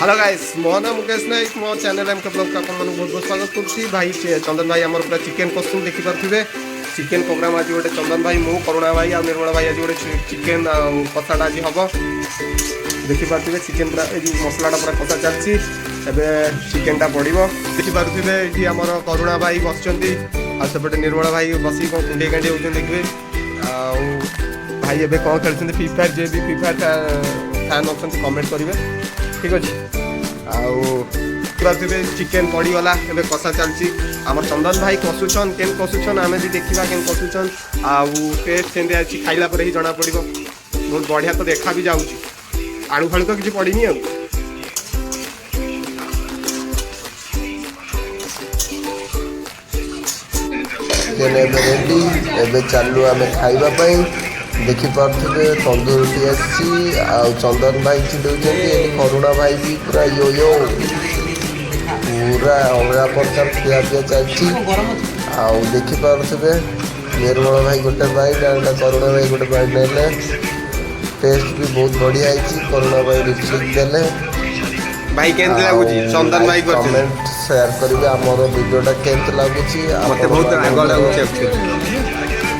Hello guys मो ना मुकेश नायक मो चैनल एम के ब्लॉग का बहुत बहुत स्वागत करছি भाई चंदन भाई आमर पूरा चिकेन कस्तूम देखि पारथिबे चिकेन प्रोग्राम आज गोटे चंदन भाई मु करुणा भाई आ निर्मला भाई आज गोटे चिकेन कसाटा आज हम देखि पारथिबे चिकेन पूरा ए मसलाटा पूरा कसा चलछि एबे चिकेनटा पड़िबो देखि पारथिबे एठी आमर करुणा भाई बसचंती आ सेपटे निर्मला भाई बसी को कुंडे कांडे होजन देखबे आ भाई एबे कोन खेलछन फ्री फायर जे भी free fire fan option comment करिवे ठीक अच्छे आउे चिकेन पड़गला ए कषा चलती आम चंदन भाई कषुचन केन कषुचन आम भी देखा केन कषुचन आउ टेस्ट के खाइला ही जना पड़ बहुत बढ़िया तो देखा भी जाऊँगी आलू फालू तो किसी पड़नी रेडी चलू आम खाइबापी देखिपे तंदूरी आसी चंदन भाई चिड़ौन करुणा भाई भी पूरा यो यो पूरा अलगा प्रकार खिया पिया चलती देखिपे निर्मल भाई गोटे बैट आ करुणा भाई गोटे बैट ने टेस्ट भी बहुत बढ़िया है। करुणा भाई रिप्सिक देले भाई केंद्र लागुची चंदन भाई कमेंट शेयर करेंगे आमर वीडियोटा केंद्र लगुच बहुत आग लगुच